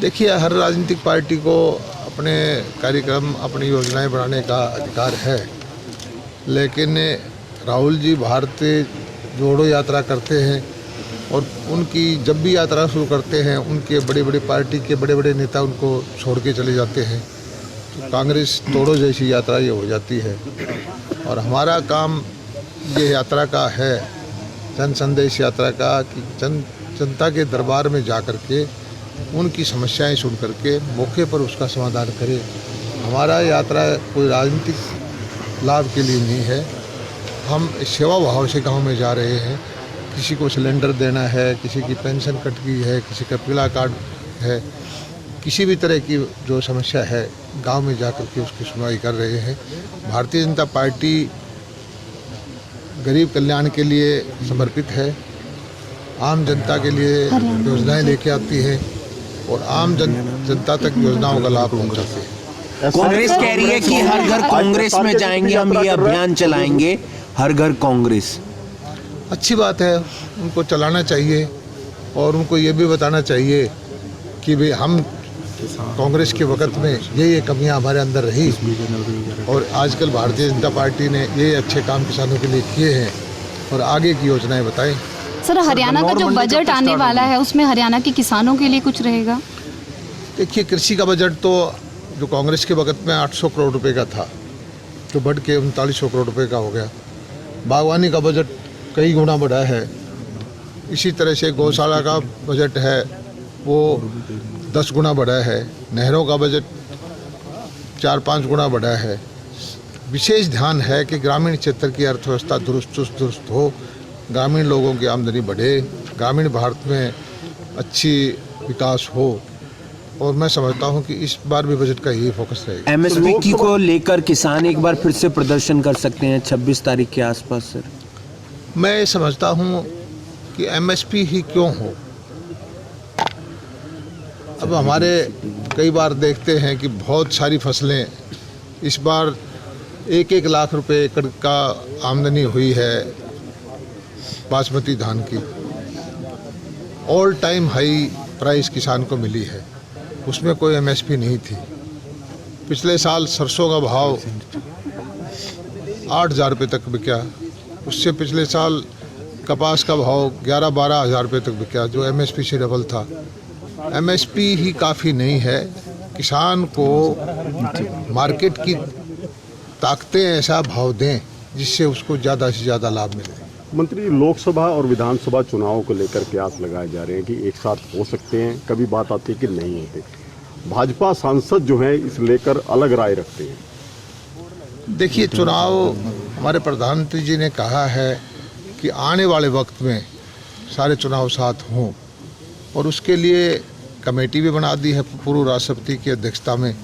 देखिए, हर राजनीतिक पार्टी को अपने कार्यक्रम, अपनी योजनाएं बनाने का अधिकार है, लेकिन राहुल जी भारत जोड़ो यात्रा करते हैं और उनकी जब भी यात्रा शुरू करते हैं उनके बड़े बड़े पार्टी के बड़े बड़े नेता उनको छोड़ के चले जाते हैं, तो कांग्रेस तोड़ो जैसी यात्रा ये हो जाती है। और हमारा काम ये यात्रा का है, जन संदेश यात्रा का, कि जनता के दरबार में जा कर के उनकी समस्याएं सुन करके मौके पर उसका समाधान करें। हमारा यात्रा कोई राजनीतिक लाभ के लिए नहीं है, हम सेवा भाव से गांव में जा रहे हैं। किसी को सिलेंडर देना है, किसी की पेंशन कट गई है, किसी का पीला कार्ड है, किसी भी तरह की जो समस्या है गांव में जा कर के उसकी सुनवाई कर रहे हैं। भारतीय जनता पार्टी गरीब कल्याण के लिए समर्पित है, आम जनता के लिए योजनाएं लेके आती है और आम जनता तक योजनाओं का लाभ पहुंचाती है। कांग्रेस कह रही है कि हर घर कांग्रेस में जाएंगे, हम ये अभियान चलाएंगे, हर घर कांग्रेस। अच्छी बात है, उनको चलाना चाहिए और उनको ये भी बताना चाहिए कि भाई हम कांग्रेस के वक्त में ये कमियां हमारे अंदर रही और आजकल भारतीय जनता पार्टी ने ये अच्छे काम किसानों के लिए किए हैं और आगे की योजनाएं बताएं। सर, हरियाणा का जो बजट आने वाला है उसमें हरियाणा के किसानों के लिए कुछ रहेगा? देखिए, कृषि का बजट तो जो कांग्रेस के वक्त में 800 करोड़ रुपए का था, जो बढ़ के 3900 करोड़ रुपए का हो गया। बागवानी का बजट कई गुना बढ़ा है। इसी तरह से गौशाला का बजट है वो 10 गुना बढ़ा है। नहरों का बजट 4-5 गुना बढ़ा है। विशेष ध्यान है कि ग्रामीण क्षेत्र की अर्थव्यवस्था दुरुस्त हो, ग्रामीण लोगों की आमदनी बढ़े, ग्रामीण भारत में अच्छी विकास हो। और मैं समझता हूं कि इस बार भी बजट का यही फोकस रहेगा। एमएसपी को लेकर किसान एक बार फिर से प्रदर्शन कर सकते हैं 26 तारीख के आसपास। सर, मैं समझता हूं कि एमएसपी ही क्यों हो। अब हमारे कई बार देखते हैं कि बहुत सारी फसलें इस बार 1-1 लाख रुपए एकड़ का आमदनी हुई है बासमती धान की। ऑल टाइम हाई प्राइस किसान को मिली है, उसमें कोई एमएसपी नहीं थी। पिछले साल सरसों का भाव 8,000 रुपये तक बिका, उससे पिछले साल कपास का भाव 11-12 हज़ार रुपये तक बिका, जो एमएसपी से डबल था। एमएसपी ही काफ़ी नहीं है, किसान को मार्केट की ताकतें ऐसा भाव दें जिससे उसको ज़्यादा से ज़्यादा लाभ मिले। मंत्री, लोकसभा और विधानसभा चुनावों को लेकर कयास लगाए जा रहे हैं कि एक साथ हो सकते हैं, कभी बात आती है कि नहीं होते। भाजपा सांसद जो हैं इस लेकर अलग राय रखते हैं। देखिए, चुनाव हमारे प्रधानमंत्री जी ने कहा है कि आने वाले वक्त में सारे चुनाव साथ हों और उसके लिए कमेटी भी बना दी है पूर्व राष्ट्रपति की अध्यक्षता में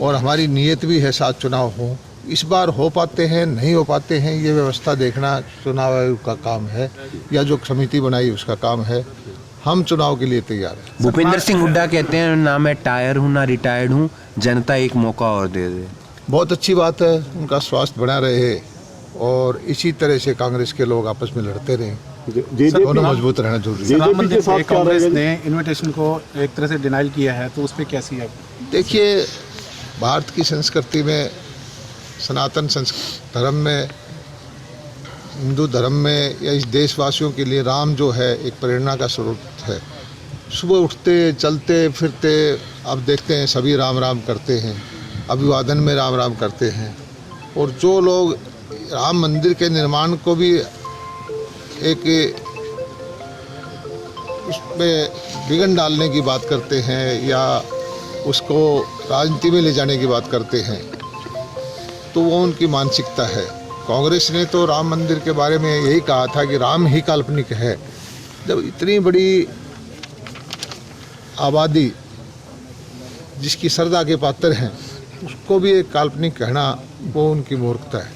और हमारी नीयत भी है साथ चुनाव हों। इस बार हो पाते हैं नहीं हो पाते हैं ये व्यवस्था देखना चुनाव आयोग का काम है या जो समिति बनाई उसका काम है। हम चुनाव के लिए तैयार हैं। भूपेंद्र सिंह हुड्डा कहते हैं ना मैं टायर हूँ ना रिटायर्ड हूँ, जनता एक मौका और दे दे। बहुत अच्छी बात है, उनका स्वास्थ्य बना रहे और इसी तरह से कांग्रेस के लोग आपस में लड़ते रहें, दोनों मजबूत रहना जरूरी है। कांग्रेस ने इन्विटेशन को एक तरह से डिनाइल किया है, तो उस पर कैसी है? देखिए, भारत की संस्कृति में, सनातन धर्म में, हिंदू धर्म में या इस देशवासियों के लिए राम जो है एक प्रेरणा का स्रोत है। सुबह उठते चलते फिरते अब देखते हैं सभी राम राम करते हैं, अभिवादन में राम राम करते हैं। और जो लोग राम मंदिर के निर्माण को भी एक उसमें विघ्न डालने की बात करते हैं या उसको राजनीति में ले जाने की बात करते हैं, तो वो उनकी मानसिकता है। कांग्रेस ने तो राम मंदिर के बारे में यही कहा था कि राम ही काल्पनिक है। जब इतनी बड़ी आबादी जिसकी श्रद्धा के पात्र हैं उसको भी एक काल्पनिक कहना, वो उनकी मूर्खता है।